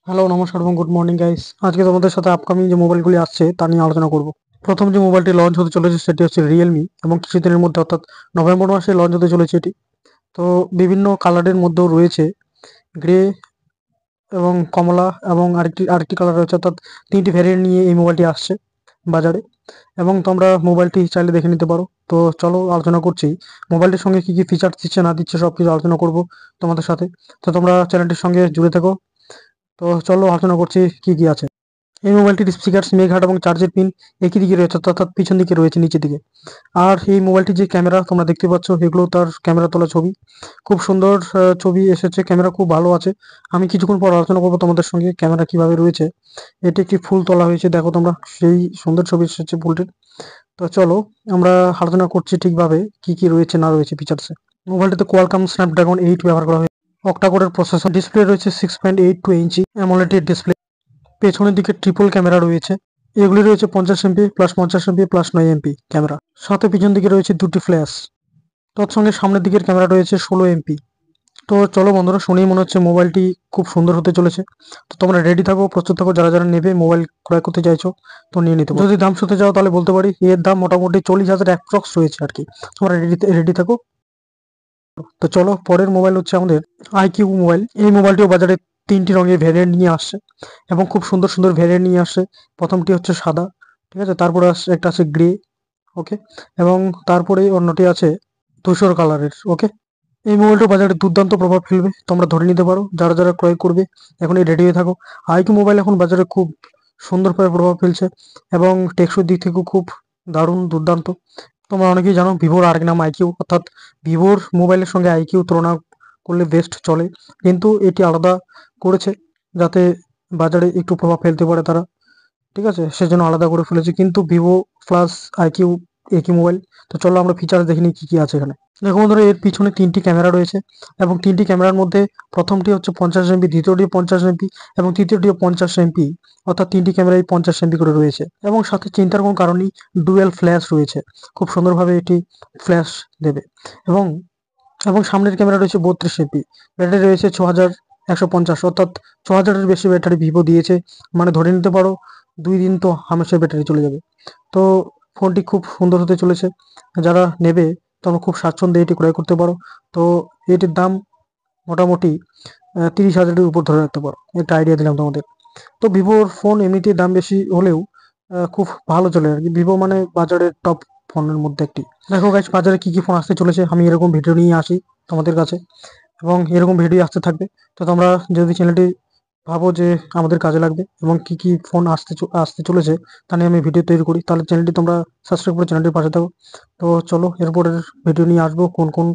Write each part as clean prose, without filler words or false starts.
Hello, নমস্কার এবং good morning guys. আজকে তোমাদের সাথে আপকামিং যে মোবাইলগুলি আসছে তা নিয়ে আলোচনা করব। প্রথম যে মোবাইলটি লঞ্চ হতে চলেছে সেটি হচ্ছে রিয়েলমি এবং কিছুদিনের মধ্যে অর্থাৎ নভেম্বর মাসে লঞ্চ হতে চলেছে এটি। তো বিভিন্ন কালারের মধ্যেও রয়েছে গ্রে এবং কমলা এবং আরেকটি কালার রয়েছে, অর্থাৎ তিনটি ভ্যারিয়েন্ট নিয়ে এই মোবাইলটি আসছে বাজারে এবং তোমরা মোবাইলটি চাইলে দেখে নিতে পারো। তো চলো আলোচনা করছি মোবাইলটির সঙ্গে কি কি ফিচার দিচ্ছে না দিচ্ছে সব কিছু আলোচনা করব তোমাদের সাথে। তো তোমরা চ্যানেলটির সঙ্গে জুড়ে থেকো। তো চলো আলোচনা করছি কি কি আছে। এই মোবাইলটির স্পিকার, স্নেক হার্ট এবং চার্জের পিন একই দিকে রয়েছে, অর্থাৎ পিছন দিকে রয়েছে, নিচের দিকে। আর এই মোবাইলটির যে ক্যামেরা তোমরা দেখতে পাচ্ছ, এগুলো তার ক্যামেরা তোলা ছবি। খুব সুন্দর ছবি এসেছে, ক্যামেরা খুব ভালো আছে। আমি কিছুক্ষণ পর আলোচনা করবো তোমাদের সঙ্গে ক্যামেরা কিভাবে রয়েছে। এটি একটি ফুল তোলা হয়েছে, দেখো তোমরা, সেই সুন্দর ছবি এসেছে ফুলটির। তো চলো আমরা আলোচনা করছি ঠিকভাবে কি কি রয়েছে না রয়েছে ফিচার্সে। মোবাইলটিতে কোয়ালকম স্ন্যাপড্রাগন 8 ব্যবহার করা হয়েছে। অক্টাকোরের প্রসেসর, ডিসপ্লে রয়েছে 6.82 ইঞ্চি অ্যামোলেড ডিসপ্লে। পেছনের দিকে ট্রিপল ক্যামেরা রয়েছে। এগুলি রয়েছে 50 MP plus 50 MP plus 9 MP camera. সাথে পিছন দিকে রয়েছে দুটি ফ্ল্যাশ। তৎসঙ্গে সামনের দিকের ক্যামেরা রয়েছে 16 MP। তো চলো বন্ধুরা, শুনেই মনে হচ্ছে মোবাইলটি খুব সুন্দর হতে চলেছে। তো তোমরা রেডি থাকো, প্রস্তুত থাকো, যারা যারা নেবে মোবাইল ক্রয় করতে চাইছো তো নিয়ে নিতে পারো। যদি দাম শুনতে চাও তাহলে বলতে পারি এর দাম মোটামুটি 40,000 অ্যাপ্রক্স রয়েছে আর কি। তোমরা রেডি থাকো। তো চলো, পরের মোবাইল হচ্ছে আমাদের আইকিউ মোবাইল। এই মোবাইলটিও বাজারে তিনটি রঙের ভ্যারিয়েন্ট নিয়ে আসছে এবং খুব সুন্দর সুন্দর ভ্যারিয়েন্ট নিয়ে আসছে। প্রথমটি হচ্ছে সাদা, ঠিক আছে, তারপরে একটা আছে গ্রে, ওকে, এবং তারপরে অন্যটি আছে ধূসর কালারের, ওকে। এই মোবাইলটা বাজারে দুর্দান্ত প্রভাব ফেলবে, তোমরা ধরে নিতে পারো। যারা যারা ক্রয় করবে এখনই রেডি হয়ে থাকো। আইকিউ মোবাইল এখন বাজারে খুব সুন্দরভাবে প্রভাব ফেলছে এবং টেকসই দিক থেকেও খুব দারুণ দুর্দান্ত। তোমরা অনেকেই জানো ভিভোর আরেক নাম আইকিউ, অর্থাৎ ভিভোর মোবাইলের সঙ্গে আইকিউ তুলনা করলে বেস্ট চলে, কিন্তু এটি আলাদা করেছে যাতে বাজারে একটু প্রভাব ফেলতে পারে তারা, ঠিক আছে, সেজন্য আলাদা করে ফেলেছে। কিন্তু ভিভো প্লাস আইকিউ একই মোবাইল। তো চলো আমরা ফিচার্স দেখে নিই কি কি আছে এখানে। দেখো বন্ধুরা, এর পিছনে তিনটি ক্যামেরা রয়েছে এবং তিনটি ক্যামেরার মধ্যে প্রথমটি হচ্ছে 50 MP, দ্বিতীয়টি 50 MP এবং তৃতীয়টিও 50 MP, অর্থাৎ তিনটি ক্যামেরাই 50 MP করে রয়েছে। এবং সাথে চিন্তার কোনো কারণেই ডুয়েল ফ্ল্যাশ রয়েছে, খুব সুন্দরভাবে এটি ফ্ল্যাশ দেবে। এবং এবং সামনের ক্যামেরা রয়েছে 32 MP। ব্যাটারি রয়েছে 6150, অর্থাৎ 6000-এর বেশি ব্যাটারি ভিভো দিয়েছে, মানে ধরে নিতে পারো 2 দিন তো হামেশাই ব্যাটারি চলে যাবে। তো ফোনটি খুব সুন্দর হতে চলেছে, যারা নেবে তোমরা খুব স্বাচ্ছন্দ্যে এটি ক্রয় করতে পারো। তো এটির দাম মোটামুটি 30,000-এর উপর ধরে রাখতে পারো, একটা আইডিয়া দিলাম তোমাদের। তো ভিভোর ফোন এমনিতে দাম বেশি হলেও খুব ভালো চলে আর কি। ভিভো মানে বাজারের টপ ফোনের মধ্যে একটি। দেখো গাইস, বাজারে কি কি ফোন আসতে চলেছে আমি এরকম ভিডিও নিয়ে আসি তোমাদের কাছে, এবং এরকম ভিডিও আসতে থাকবে। তো তোমরা যদি চ্যানেলটি ভাবো যে আমাদের কাজে লাগবে এবং কি কি ফোন আসতে চলেছে তা নিয়ে আমি ভিডিও তৈরি করি, তাহলে চ্যানেলটি তোমরা সাবস্ক্রাইব করে চ্যানেলটির পাশে থাকো। তো চলো এরপরের ভিডিও নিয়ে আসবো কোন কোন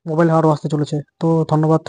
মোবাইল আরও আসতে চলেছে। তো ধন্যবাদ।